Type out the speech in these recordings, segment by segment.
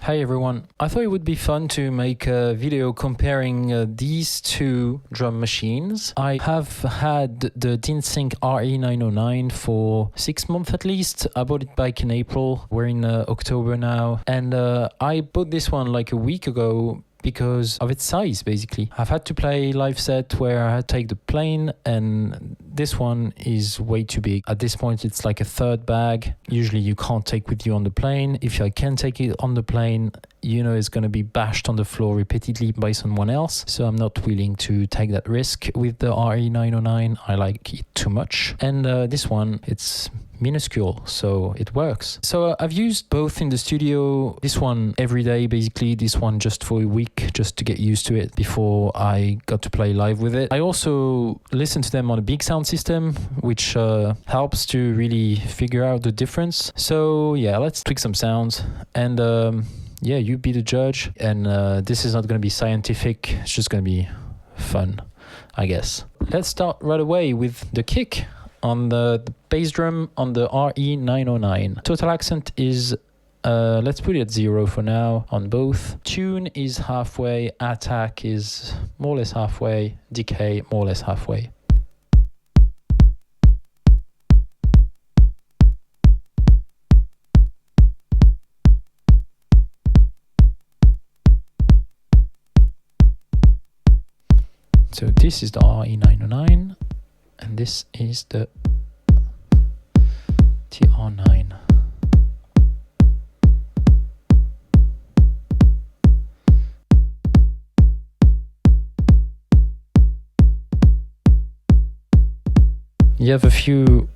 Hi everyone, I thought it would be fun to make a video comparing these two drum machines. I have had the DynSync RE-909 for 6 months at least. I bought it back in April, we're in October now, and I bought this one like a week ago because of its size, basically. I've had to play live set where I had to take the plane, and this one is way too big. At this point, it's like a third bag. Usually you can't take with you on the plane. If I can take it on the plane, you know it's going to be bashed on the floor repeatedly by someone else. So I'm not willing to take that risk with the RE-909. I like it too much. And this one, it's minuscule, so it works. So I've used both in the studio, this one every day basically, this one just for a week, just to get used to it before I got to play live with it. I also listen to them on a big sound system, which helps to really figure out the difference. So yeah, let's tweak some sounds, and yeah, you be the judge. And this is not going to be scientific, it's just going to be fun, I guess. Let's start right away with the kick on the bass drum on the RE-909. Total accent is, let's put it at 0 for now on both. Tune is halfway, attack is more or less halfway, decay more or less halfway. So this is the RE-909. And this is the TR-09. You have a few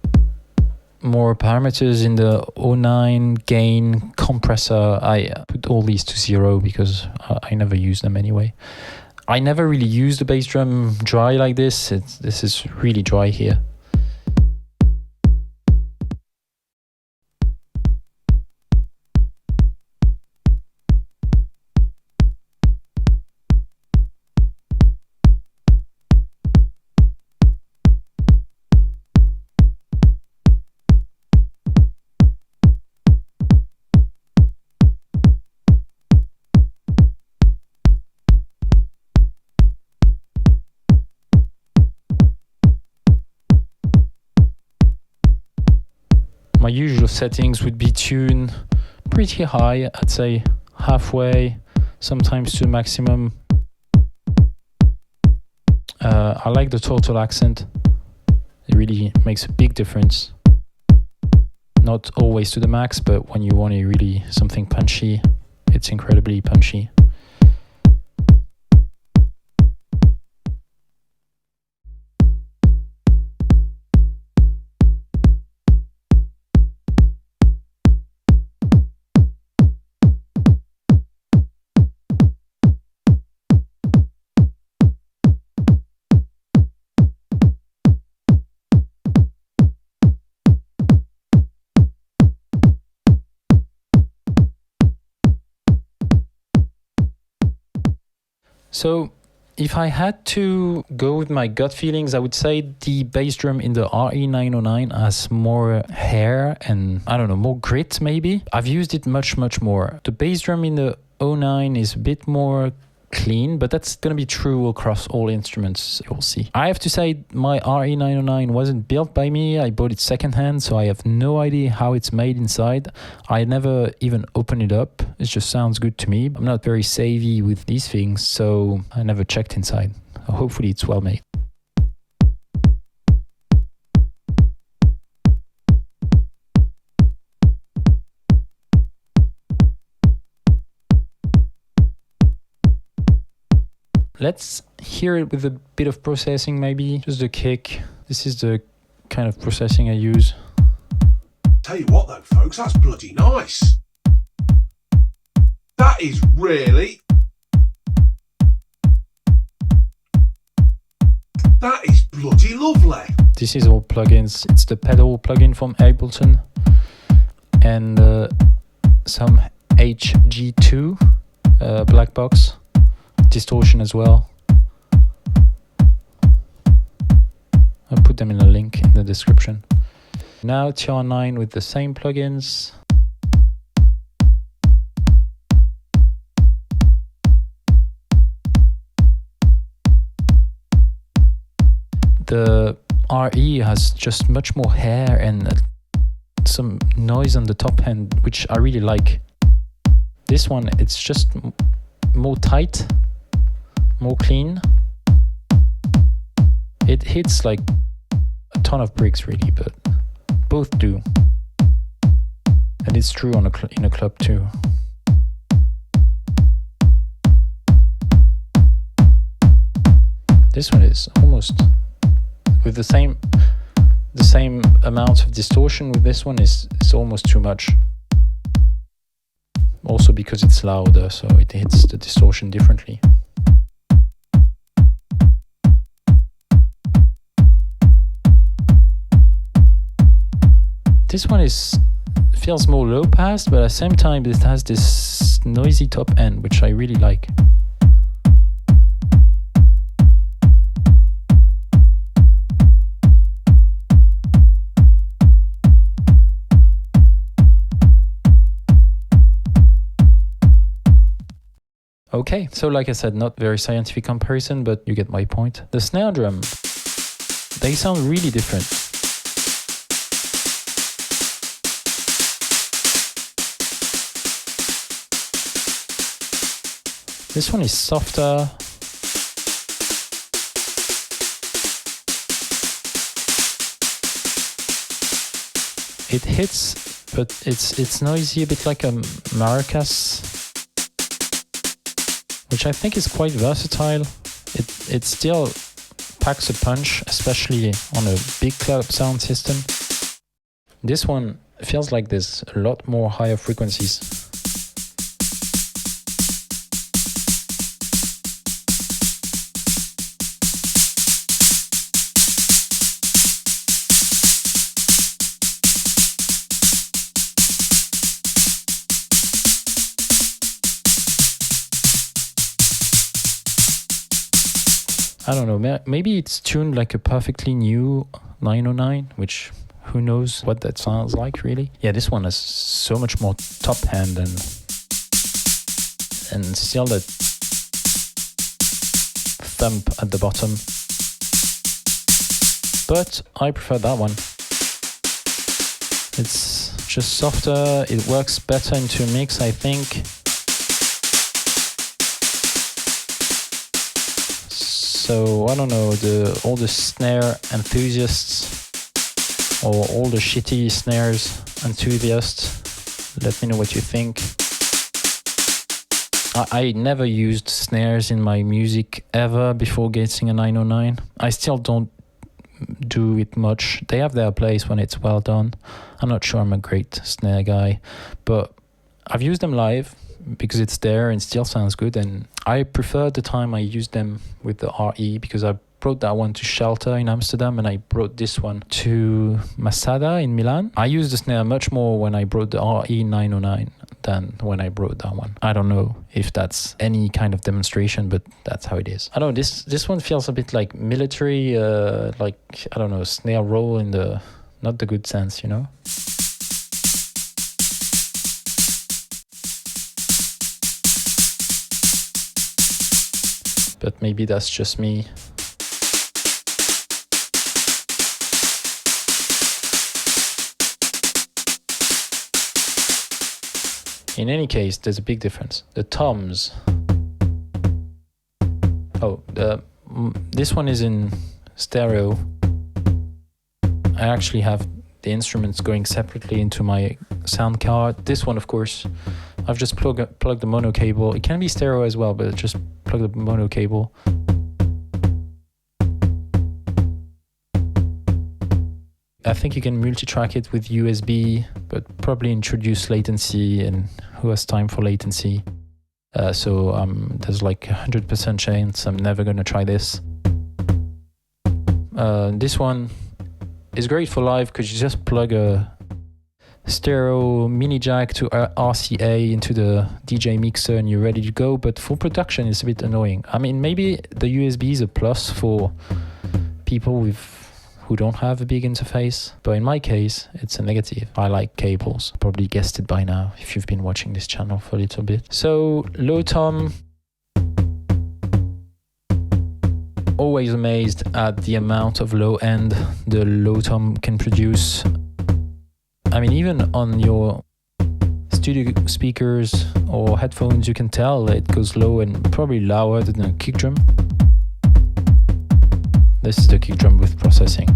more parameters in the 09, gain, compressor. I put all these to 0 because I never use them anyway. I never really use the bass drum dry like this. This is really dry here. My usual settings would be tune pretty high, I'd say halfway, sometimes to maximum. I like the total accent. It really makes a big difference. Not always to the max, but when you want it really something punchy, it's incredibly punchy. So if I had to go with my gut feelings, I would say the bass drum in the RE-909 has more hair and, I don't know, more grit maybe. I've used it much more. The bass drum in the 09 is a bit more clean, but that's going to be true across all instruments, you'll see. I have to say my RE-909 wasn't built by me. I bought it secondhand, so I have no idea how it's made inside. I never even opened it up. It just sounds good to me. I'm not very savvy with these things, so I never checked inside. Hopefully it's well made. Let's hear it with a bit of processing maybe, just the kick. This is the kind of processing I use. Tell you what though, folks, that's bloody nice. That is really... That is bloody lovely. This is all plugins. It's the pedal plugin from Ableton and some HG2 black box. Distortion as well. I'll put them in a link in the description. Now TR-09 with the same plugins. The RE has just much more hair and some noise on the top end, which I really like. This one, it's just more tight, more clean. It hits like a ton of bricks really, but both do. And it's true in a club too. This one is almost with the same amount of distortion. With this one is almost too much. Also because it's louder, so it hits the distortion differently. This one feels more low pass, but at the same time it has this noisy top end, which I really like. Okay, so like I said, not very scientific comparison, but you get my point. The snare drum, they sound really different. This one is softer. It hits, but it's noisy, a bit like a maracas, which I think is quite versatile. It still packs a punch, especially on a big club sound system. This one feels like there's a lot more higher frequencies. I don't know, maybe it's tuned like a perfectly new 909, which who knows what that sounds like really. Yeah, this one has so much more top end and still that thump at the bottom. But I prefer that one. It's just softer, it works better into a mix, I think. So I don't know, all the snare enthusiasts or all the shitty snares enthusiasts, let me know what you think. I never used snares in my music ever before getting a 909. I still don't do it much. They have their place when it's well done. I'm not sure I'm a great snare guy, but I've used them live because it's there and still sounds good, and I prefer the time I used them with the RE because I brought that one to Shelter in Amsterdam and I brought this one to Masada in Milan. I used the snare much more when I brought the RE-909 than when I brought that one. I don't know if that's any kind of demonstration, but that's how it is. I don't know, this one feels a bit like military, like, I don't know, snare roll in the, not the good sense, you know? But maybe that's just me. In any case, there's a big difference. The toms. Oh, this one is in stereo. I actually have the instruments going separately into my sound card. This one, of course, I've just plugged the mono cable. It can be stereo as well, but just plug the mono cable. I think you can multi-track it with USB, but probably introduce latency, and who has time for latency? So there's like 100% chance I'm never going to try this. This one is great for live because you just plug a stereo mini jack to RCA into the DJ mixer and you're ready to go, but for production it's a bit annoying. I mean, maybe the USB is a plus for people who don't have a big interface, but in my case it's a negative. I like cables, probably guessed it by now if you've been watching this channel for a little bit. So low tom, always amazed at the amount of low end the low tom can produce. I mean, even on your studio speakers or headphones, you can tell it goes low and probably lower than a kick drum. This is the kick drum with processing.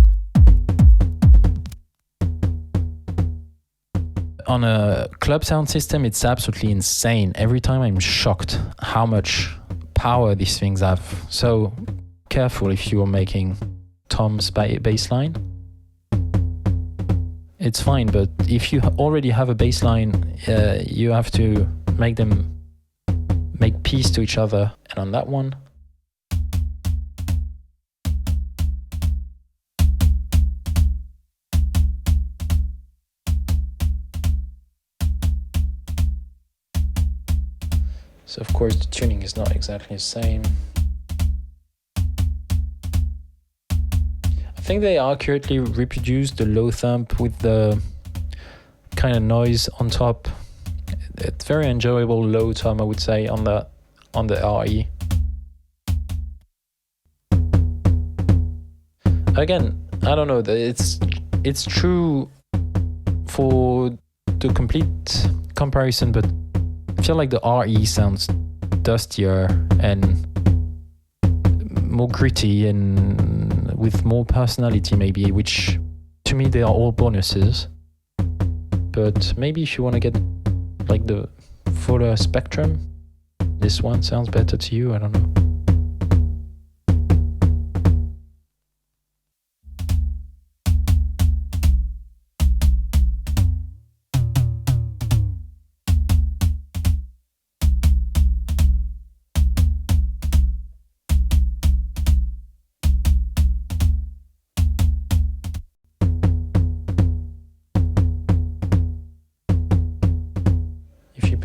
On a club sound system, it's absolutely insane. Every time I'm shocked how much power these things have. So careful if you're making toms bass line. It's fine, but if you already have a bass line, you have to make them make peace to each other. And on that one, so of course the tuning is not exactly the same. I think they accurately reproduced the low thump with the kind of noise on top. It's very enjoyable low tom, I would say, on the RE. Again, I don't know, it's true for the complete comparison, but I feel like the RE sounds dustier and more gritty and with more personality maybe, which to me they are all bonuses. But maybe if you want to get like the fuller spectrum, this one sounds better to you, I don't know.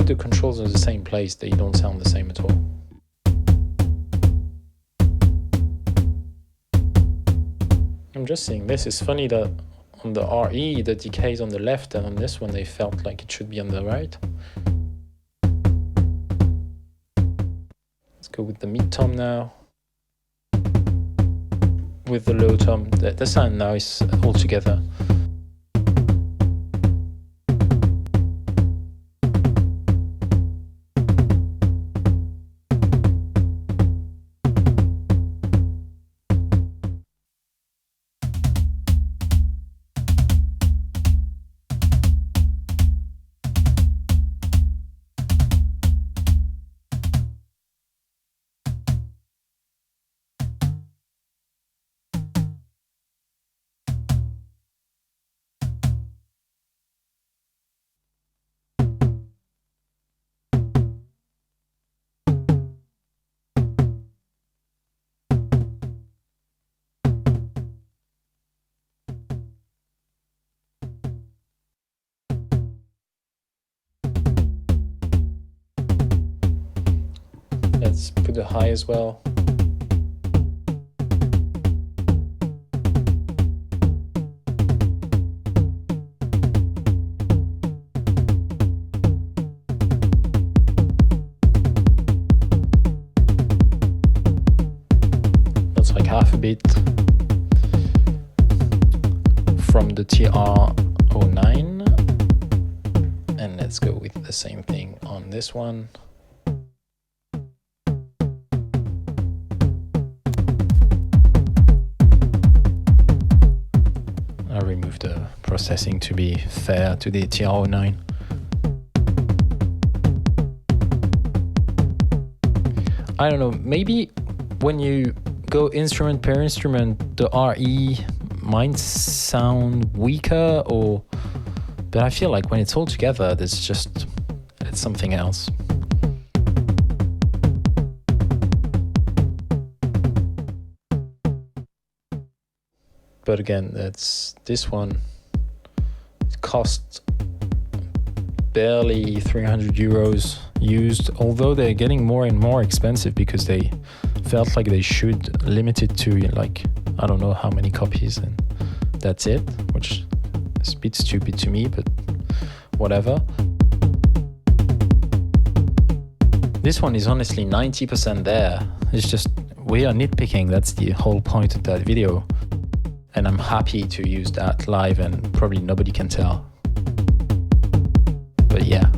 The controls are the same place, they don't sound the same at all. I'm just saying, this is funny that on the RE the decay is on the left, and on this one they felt like it should be on the right. Let's go with the mid tom now. With the low tom, the sound now is all together. Let's put the high as well. That's like half a bit from the TR-09. And let's go with the same thing on this one. Remove the processing to be fair to the TR-09. I don't know, maybe when you go instrument per instrument, the RE might sound weaker, but I feel like when it's all together, it's something else. But again, this one. It cost barely 300 euros used, although they're getting more and more expensive because they felt like they should limit it to like, I don't know how many copies, and that's it, which is a bit stupid to me, but whatever. This one is honestly 90% there. It's just we are nitpicking. That's the whole point of that video. And I'm happy to use that live, and probably nobody can tell. But yeah.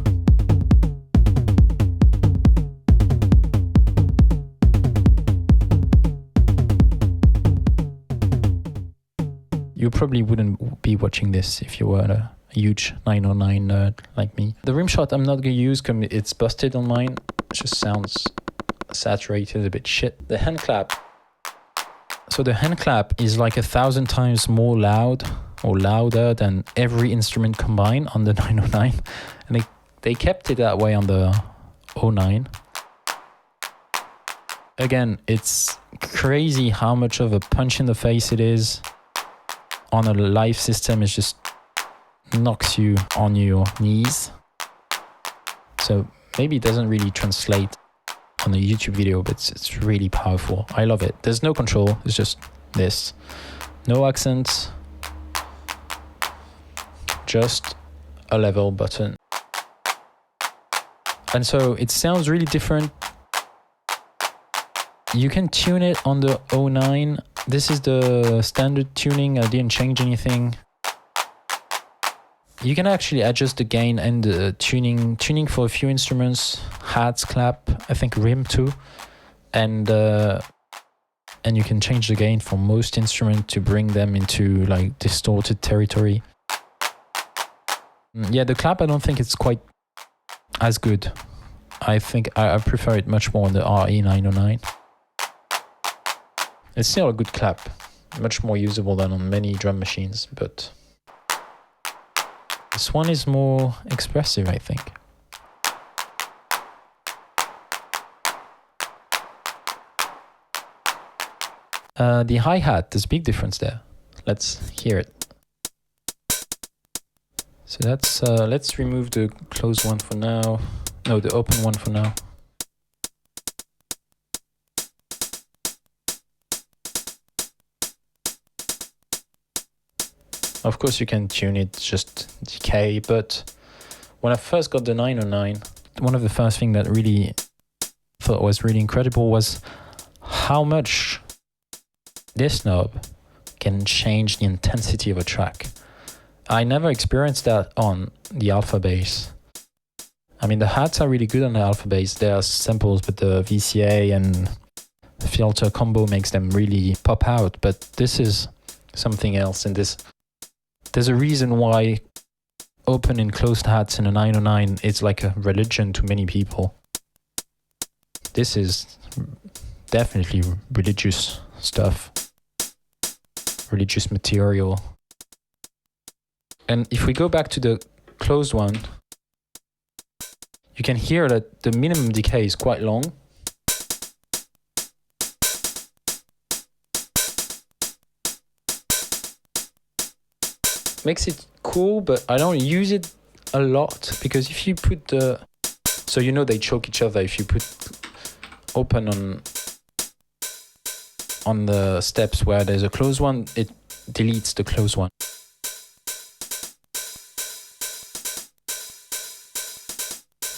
You probably wouldn't be watching this if you were a huge 909 nerd like me. The rim shot I'm not going to use because it's busted on mine. It just sounds saturated, a bit shit. The hand clap. So the hand clap is like 1,000 times more loud or louder than every instrument combined on the 909. And they kept it that way on the 09. Again, it's crazy how much of a punch in the face it is. On a live system, it just knocks you on your knees. So maybe it doesn't really translate on a YouTube video, but it's really powerful. I love it. There's no control, it's just this. No accents, just a level button. And so it sounds really different. You can tune it on the 09. This is the standard tuning. I didn't change anything. You can actually adjust the gain and the tuning for a few instruments. Hats, clap, I think rim too. And you can change the gain for most instruments to bring them into like distorted territory. Yeah, the clap, I don't think it's quite as good. I think I prefer it much more on the RE-909. It's still a good clap, much more usable than on many drum machines, but this one is more expressive, I think. The hi-hat, there's a big difference there. Let's hear it. So that's let's remove the closed one for now. No, the open one for now. Of course you can tune it, just decay, but when I first got the 909, one of the first things that really thought was really incredible was how much this knob can change the intensity of a track. I never experienced that on the alpha bass. I mean, the hats are really good on the alpha bass. There are samples, but the VCA and filter combo makes them really pop out, but this is something else, and there's a reason why open and closed hats in a 909 is like a religion to many people. This is definitely religious stuff, religious material. And if we go back to the closed one, you can hear that the minimum decay is quite long. Makes it cool, but I don't use it a lot because if you put the... So you know they choke each other. If you put open on the steps where there's a closed one, it deletes the closed one.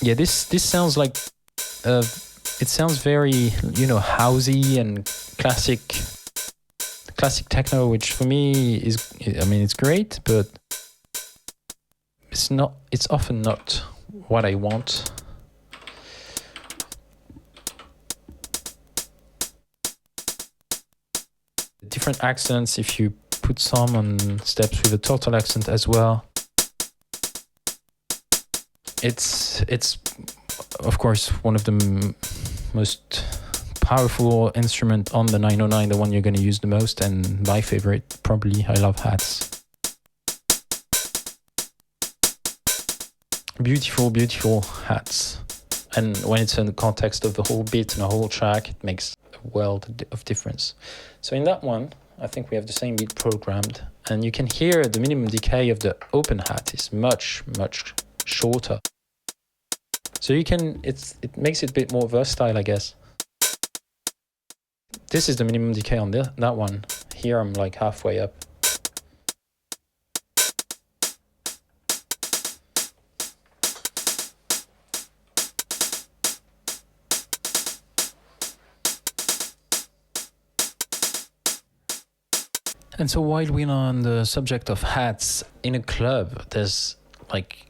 Yeah, this sounds like... it sounds very, you know, housey and classic techno, which for me is, I mean, it's great, but it's often not what I want. Different accents, if you put some on steps with a total accent as well. It's of course one of the most powerful instrument on the 909, the one you're going to use the most, and my favorite, probably. I love hats. Beautiful, beautiful hats. And when it's in the context of the whole beat and the whole track, it makes a world of difference. So in that one, I think we have the same beat programmed, and you can hear the minimum decay of the open hat is much, much shorter. So you can, it makes it a bit more versatile, I guess. This is the minimum decay on that one. Here I'm like halfway up. And so while we're on the subject of hats, in a club, there's like,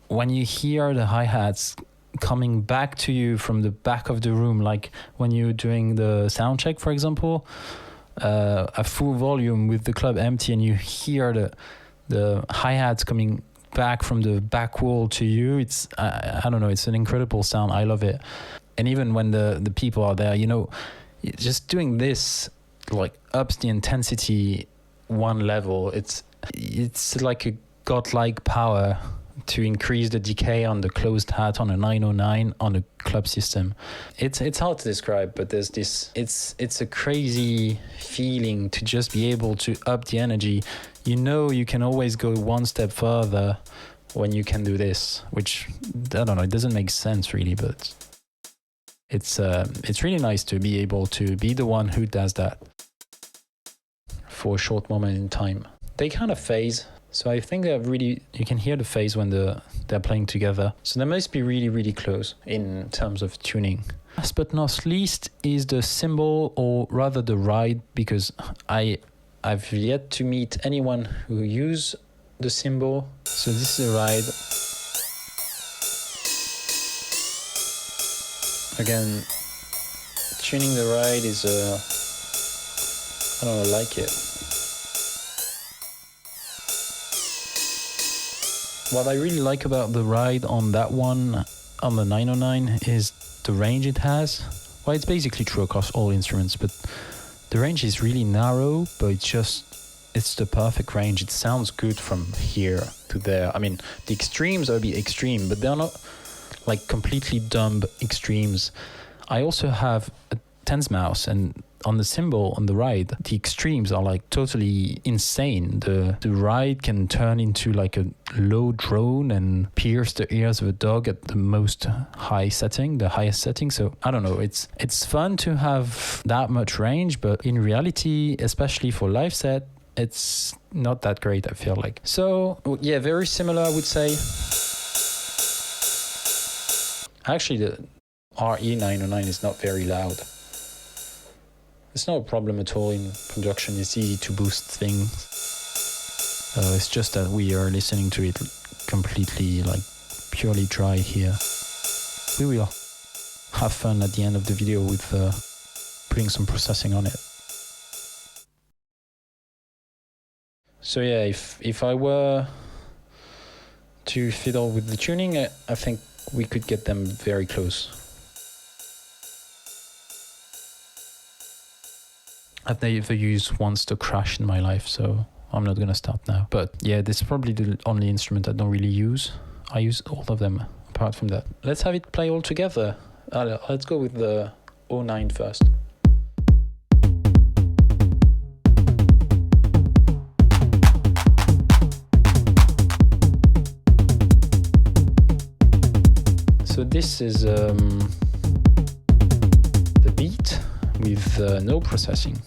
when you hear the hi-hats coming back to you from the back of the room, like when you're doing the sound check, for example, a full volume with the club empty, and you hear the hi-hats coming back from the back wall to you, it's I don't know, it's an incredible sound. I love it. And even when the people are there, you know, just doing this like ups the intensity one level. It's like a godlike power to increase the decay on the closed hat on a 909 on a club system. It's hard to describe, but there's this, it's a crazy feeling to just be able to up the energy. You know, you can always go one step further when you can do this, which I don't know, it doesn't make sense really, but it's really nice to be able to be the one who does that for a short moment in time. They kind of phase. So I think that really, you can hear the phase when they're playing together. So they must be really, really close in terms of tuning. Last but not least is the cymbal, or rather the ride, because I've yet to meet anyone who use the cymbal. So this is a ride. Again, tuning the ride is I don't know, I like it. What I really like about the ride on that one, on the 909, is the range it has. Well, it's basically true across all instruments, but the range is really narrow, but it's the perfect range. It sounds good from here to there. I mean, the extremes are the extreme, but they're not like completely dumb extremes. I also have a Tens mouse, and on the cymbal, on the ride, the extremes are like totally insane. The ride can turn into like a low drone and pierce the ears of a dog at the most high setting, the highest setting. So I don't know, it's fun to have that much range, but in reality, especially for live set, it's not that great, I feel like. So yeah, very similar, I would say. Actually, the RE-909 is not very loud. It's not a problem at all in production. It's easy to boost things. It's just that we are listening to it completely, like, purely dry here. We will have fun at the end of the video with putting some processing on it. So yeah, if I were to fiddle with the tuning, I think we could get them very close. I've never used once to crash in my life, so I'm not gonna start now. But yeah, this is probably the only instrument I don't really use. I use all of them apart from that. Let's have it play all together. Let's go with the 09 first. So this is the beat with no processing.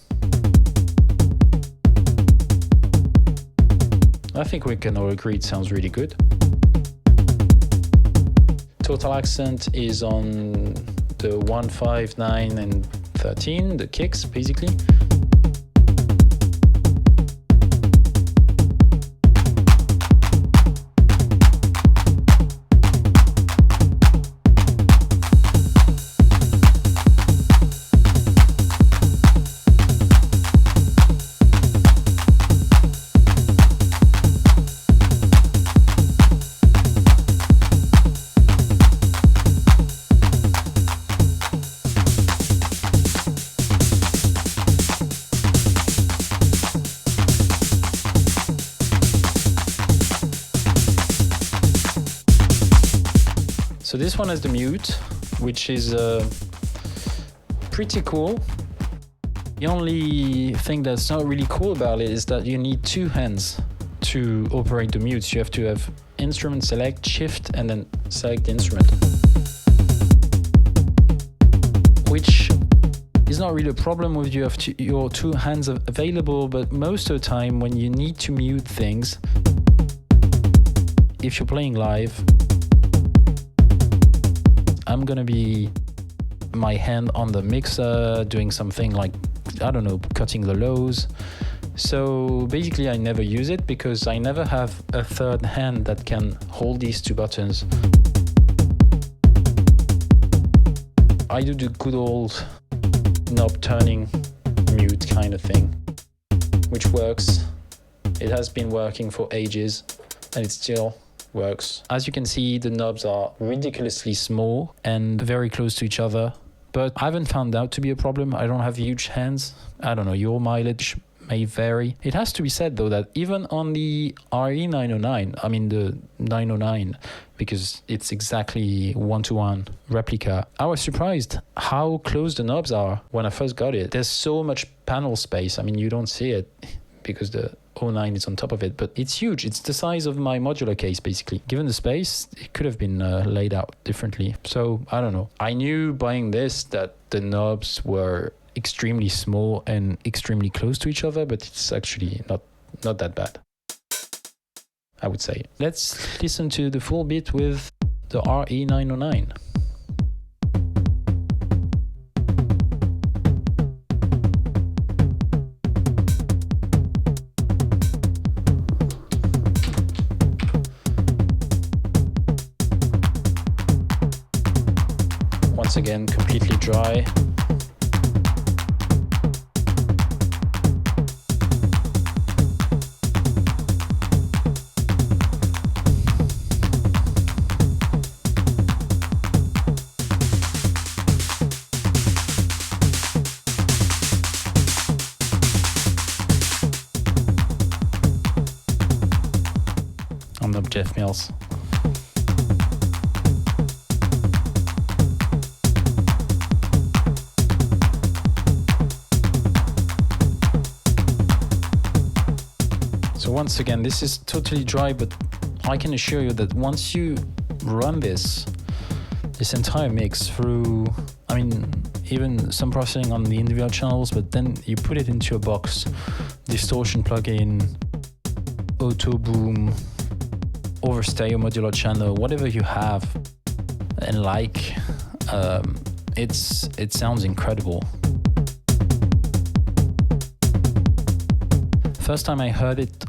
I think we can all agree it sounds really good. Total accent is on the 1, 5, 9 and 13, the kicks basically. So this one has the mute, which is pretty cool. The only thing that's not really cool about it is that you need two hands to operate the mutes. You have to have instrument select, shift, and then select the instrument. Which is not really a problem with you have your two hands available, but most of the time when you need to mute things, if you're playing live, I'm gonna be my hand on the mixer doing something like, I don't know, cutting the lows. So basically I never use it because I never have a third hand that can hold these two buttons. I do the good old knob turning mute kind of thing, which works. It has been working for ages and it still works. As you can see, the knobs are ridiculously small and very close to each other, but I haven't found out to be a problem. I don't have huge hands. I don't know, your mileage may vary. It has to be said though that even on the RE-909, I mean the 909, because it's exactly one-to-one replica, I was surprised how close the knobs are when I first got it. There's so much panel space. I mean, you don't see it because the 09 is on top of it, but it's huge. It's the size of my modular case, basically. Given the space, it could have been laid out differently. So I don't know. I knew buying this that the knobs were extremely small and extremely close to each other, but it's actually not that bad, I would say. Let's listen to the full bit with the RE-909. Once again, completely dry. I'm not Jeff Mills. So once again, this is totally dry, but I can assure you that once you run this entire mix through, I mean, even some processing on the individual channels, but then you put it into a box, distortion plugin, auto boom, Overstayer modular channel, whatever you have and like, it sounds incredible. First time I heard it,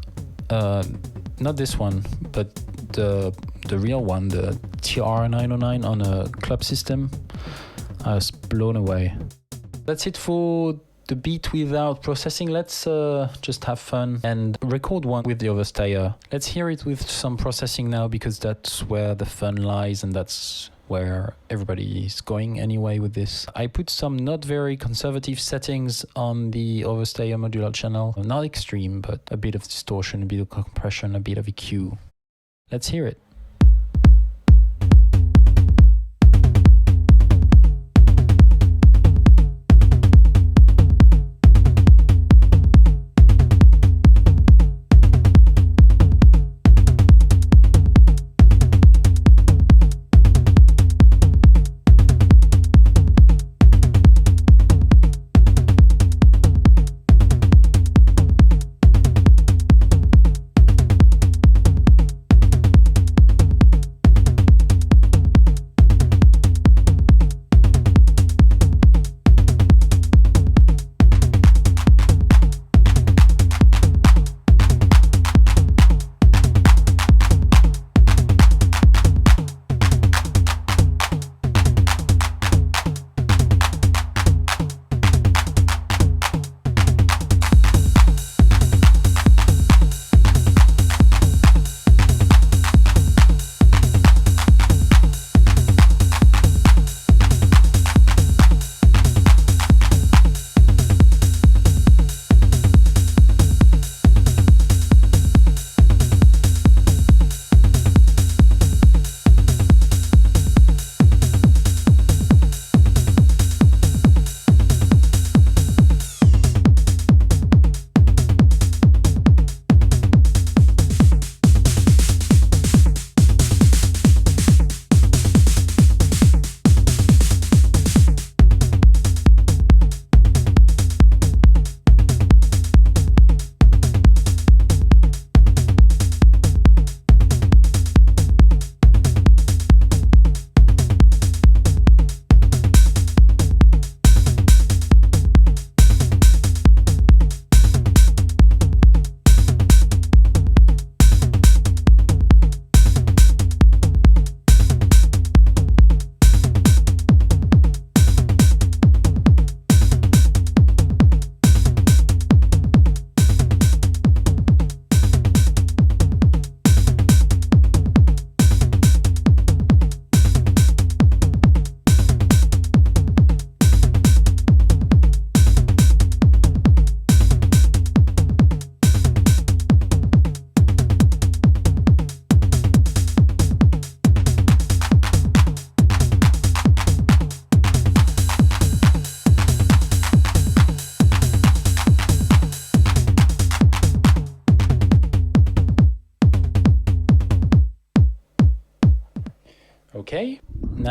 not this one, but the real one, the TR-909 on a club system, I was blown away. That's it for the beat without processing. Let's just have fun and record one with the Overstayer. Let's hear it with some processing now, because that's where the fun lies and that's where everybody is going anyway with this. I put some not very conservative settings on the Overstayer modular channel. Not extreme, but a bit of distortion, a bit of compression, a bit of EQ. Let's hear it.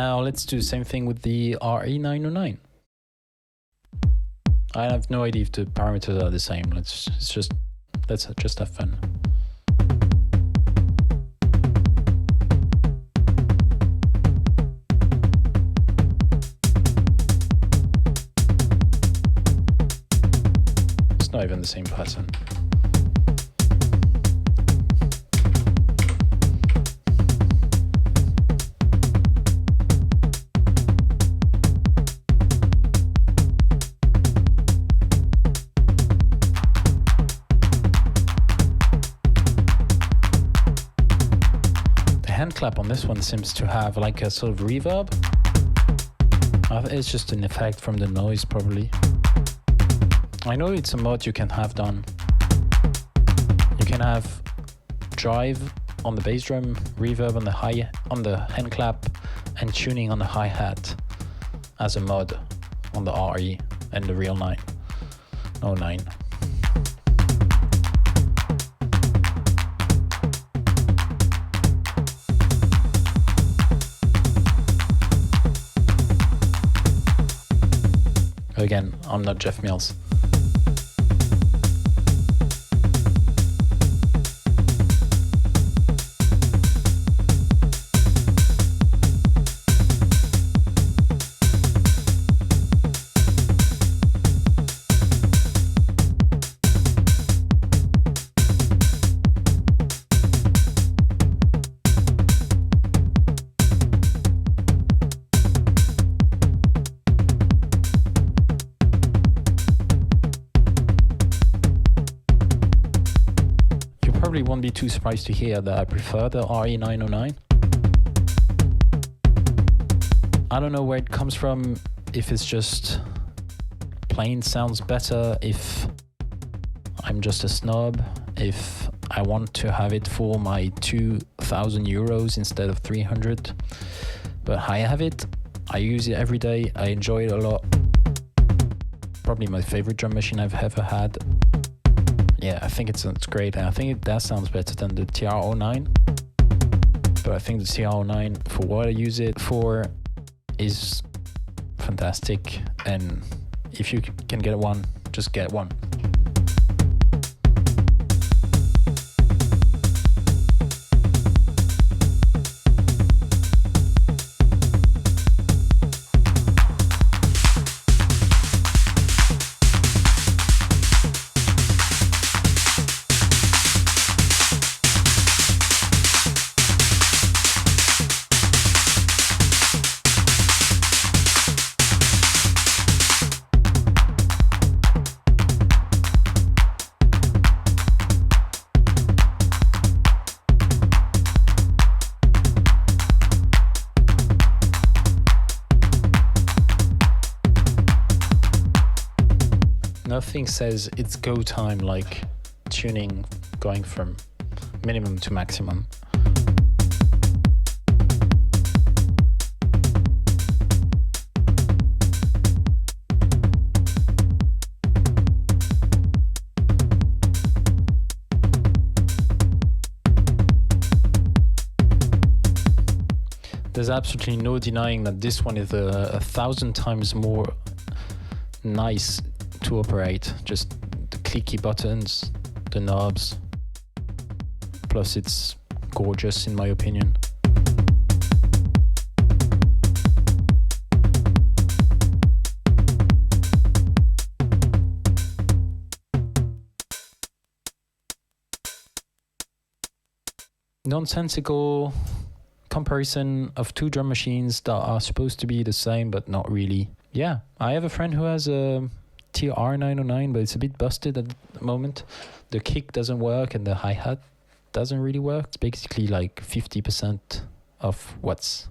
Now let's do the same thing with the RE-909. I have no idea if the parameters are the same. Let's just have fun. It's not even the same pattern. Hand clap on this one seems to have like a sort of reverb. It's just an effect from the noise probably. I know it's a mod you can have done. You can have drive on the bass drum, reverb on the hand clap, and tuning on the hi-hat as a mod on the RE and the real 909. Again, I'm not Jeff Mills. Probably won't be too surprised to hear that I prefer the RE-909. I don't know where it comes from, if it's just plain sounds better, if I'm just a snob, if I want to have it for my 2,000 euros instead of 300. But I have it, I use it every day, I enjoy it a lot. Probably my favorite drum machine I've ever had. Yeah, I think it's great, and I think that sounds better than the TR-09. But I think the TR-09, for what I use it for, is fantastic. And if you can get one, just get one. Nothing says it's go time like tuning going from minimum to maximum. There's absolutely no denying that this one is a 1,000 times more nice to operate. Just the clicky buttons, the knobs, plus it's gorgeous in my opinion. Nonsensical comparison of two drum machines that are supposed to be the same but not really. Yeah, I have a friend who has a TR-909, but it's a bit busted at the moment. The kick doesn't work and the hi-hat doesn't really work. It's basically like 50% of what's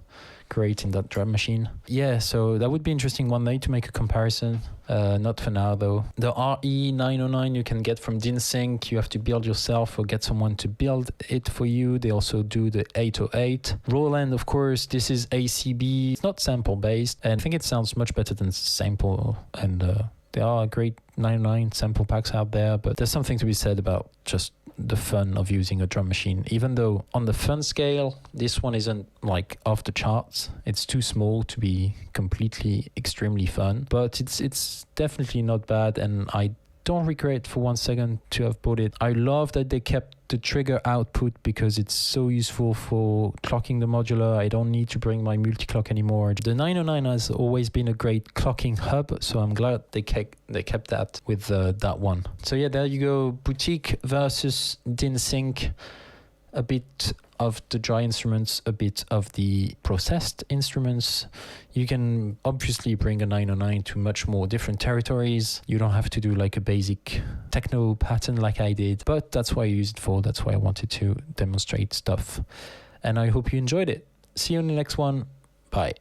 great in that drum machine. Yeah, so that would be interesting one day to make a comparison. Not for now though. The RE-909 you can get from DinSync. You have to build yourself or get someone to build it for you. They also do the 808. Roland, of course, this is ACB. It's not sample based, and I think it sounds much better than sample, and there are great 909 sample packs out there, but there's something to be said about just the fun of using a drum machine. Even though on the fun scale, this one isn't like off the charts. It's too small to be completely extremely fun, but it's definitely not bad, and I don't regret for 1 second to have bought it. I love that they kept the trigger output because it's so useful for clocking the modular. I don't need to bring my multi-clock anymore. The 909 has always been a great clocking hub, so I'm glad they kept that with that one. So yeah, there you go. Boutique versus DIN Sync. A bit of the dry instruments, a bit of the processed instruments. You can obviously bring a 909 to much more different territories. You don't have to do like a basic techno pattern like I did, but that's what I used it for. That's why I wanted to demonstrate stuff. And I hope you enjoyed it. See you in the next one. Bye.